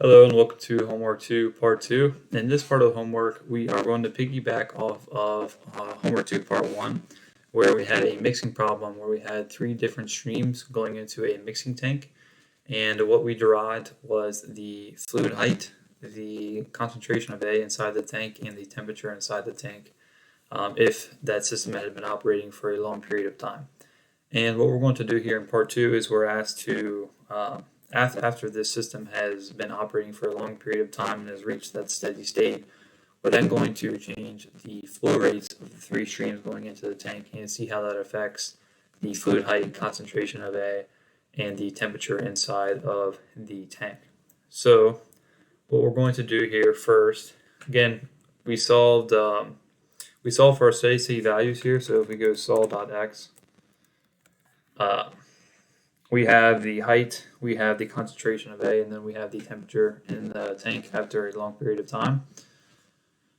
Hello and welcome to Homework 2 Part 2. In this part of the homework, we are going to piggyback off of Homework 2 Part 1, where we had a mixing problem where we had three different streams going into a mixing tank. And what we derived was the fluid height, the concentration of A inside the tank, and the temperature inside the tank if that system had been operating for a long period of time. And what we're going to do here in Part 2 is we're asked to after this system has been operating for a long period of time and has reached that steady state, we're then going to change the flow rates of the three streams going into the tank and see how that affects the fluid height, concentration of A, and the temperature inside of the tank. So what we're going to do here first, again, we solved for our steady state values here. So if we go sol.x, we have the height, we have the concentration of A, and then we have the temperature in the tank after a long period of time.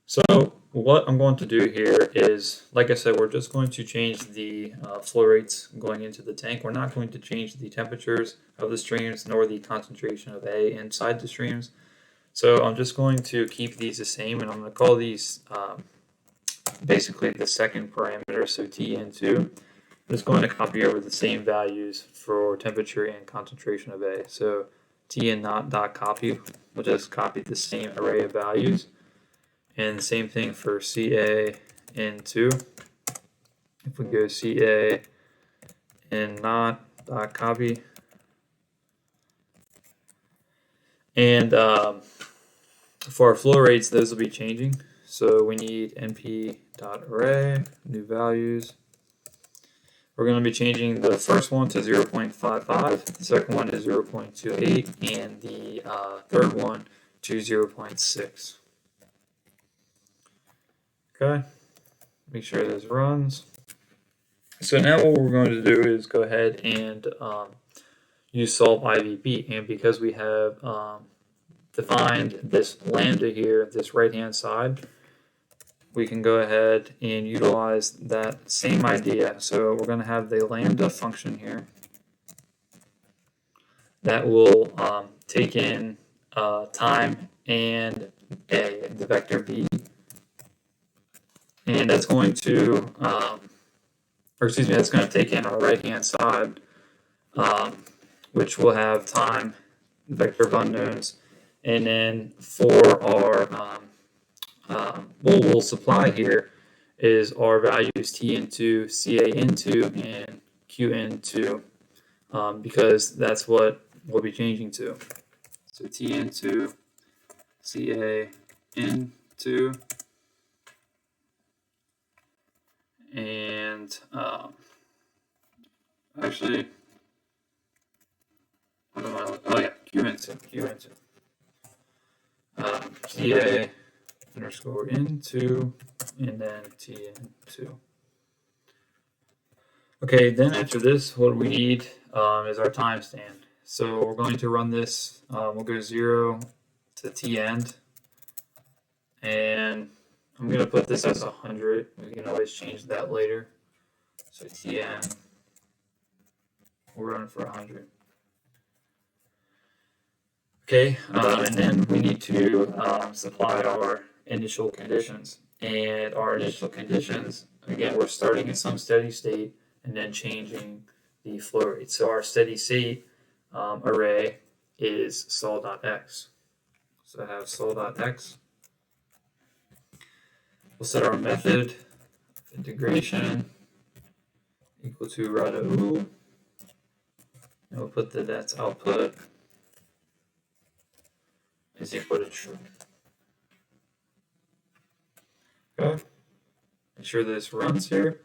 So what I'm going to do here is, like I said, we're just going to change the flow rates going into the tank. We're not going to change the temperatures of the streams nor the concentration of A inside the streams. So I'm just going to keep these the same, and I'm going to call these basically the second parameter, so Tn2. I'm just going to copy over the same values for temperature and concentration of A. So Tn0.copy, we'll just copy the same array of values. And the same thing for Ca(N2). If we go Ca and not.copy. And for our flow rates, those will be changing. So we need np.array, new values. We're going to be changing the first one to 0.55, the second one to 0.28, and the third one to 0.6. Okay, make sure this runs. So now what we're going to do is go ahead and use solve IVP. And because we have defined this lambda here, this right-hand side, we can go ahead and utilize that same idea. So we're going to have the lambda function here that will take in time and the vector v, and that's going to, that's going to take in our right-hand side, which will have time, vector of unknowns, and then for our what we'll supply here is our values Tn2, Ca(N2), and Qn2, because that's what we'll be changing to. So Tn2, Ca(N2), and actually, Qn2. Ca_N2, and then Tn2. Okay, then after this, what we need is our time stand. So we're going to run this, we'll go 0 to t end, and I'm going to put this as 100. We can always change that later. So Tn, we'll run it for 100. Okay, and then we need to supply our initial conditions. And our initial conditions, again, we're starting at some steady state and then changing the flow rate. So our steady state array is sol.x. So I have sol.x. We'll set our method of integration equal to rho, and we'll put that's output is equal to true. Okay, make sure this runs here.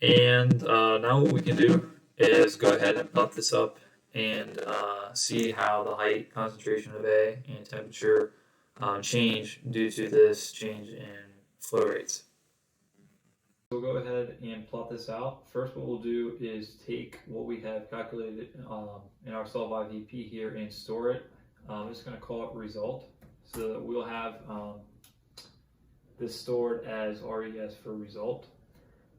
And now what we can do is go ahead and plot this up and see how the height, concentration of A, and temperature change due to this change in flow rates. We'll go ahead and plot this out. First, what we'll do is take what we have calculated in our solve IVP here and store it. I'm just going to call it result, so that we'll have this stored as res for result.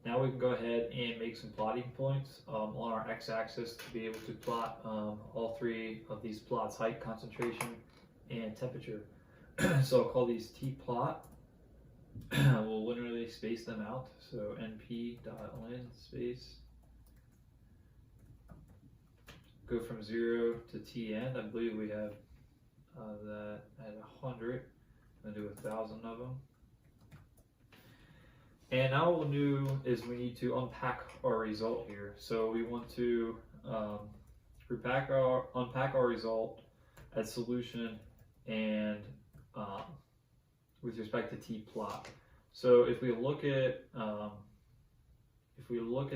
Now we can go ahead and make some plotting points on our x-axis to be able to plot all three of these plots: height, concentration, and temperature. So I'll call these T plot. We'll linearly space them out. So np.lin space, go from 0 to Tn. I believe we have that at 100. I'm gonna do 1,000 of them. And now what we'll do is we need to unpack our result here. So we want to unpack our result as solution and with respect to T plot. So if we look at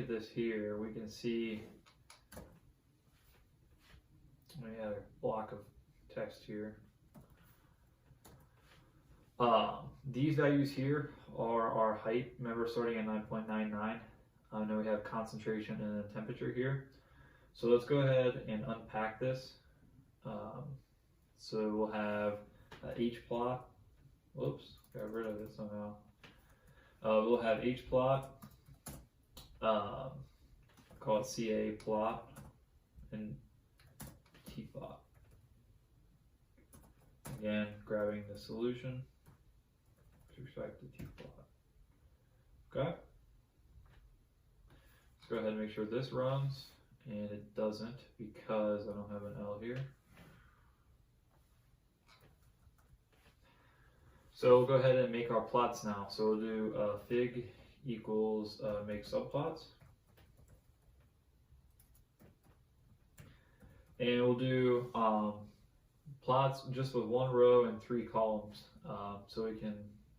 this here, we can see we have a block of text here. These values here are our height. Remember, starting at 9.99. I know we have concentration and then temperature here. So let's go ahead and unpack this. So we'll have H plot. Whoops, got rid of it somehow. We'll have H plot. Call it CA plot and T plot. Again, grabbing the solution with respect to T plot. Okay. Let's go ahead and make sure this runs, and it doesn't because I don't have an L here. So we'll go ahead and make our plots now. So we'll do fig equals make subplots. And we'll do plots just with 1 row and 3 columns. So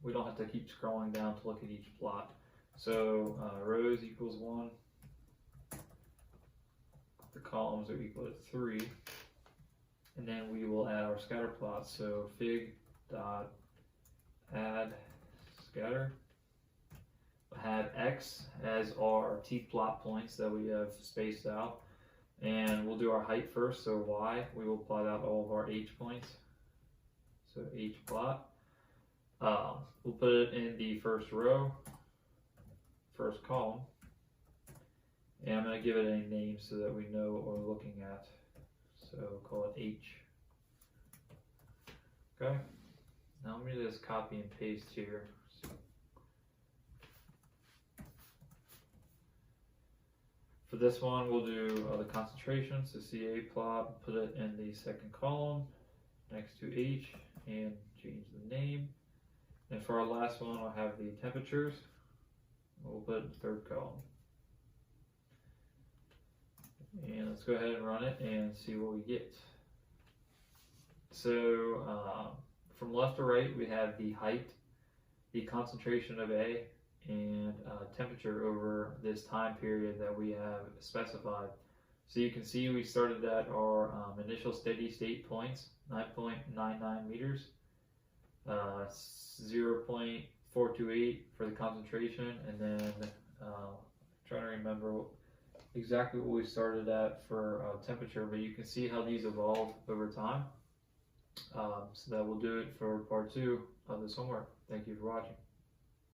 we don't have to keep scrolling down to look at each plot. So rows equals 1. The columns are equal to 3. And then we will add our scatter plots. So fig dot add scatter. We'll have X as our T plot points that we have spaced out. And we'll do our height first, so Y, we will plot out all of our H points. So H plot. We'll put it in the first row, first column. And I'm going to give it a name so that we know what we're looking at. So we'll call it H. Okay. Now let me just copy and paste here. For this one, we'll do the concentration, so CA plot, put it in the second column next to H and change the name. And for our last one, I'll have the temperatures. We'll put it in the third column. And let's go ahead and run it and see what we get. So from left to right, we have the height, the concentration of A, and temperature over this time period that we have specified. So you can see we started at our initial steady state points, 9.99 meters, 0.428 for the concentration, and then trying to remember exactly what we started at for temperature, but you can see how these evolve over time. So that will do it for part 2 of this homework. Thank you for watching.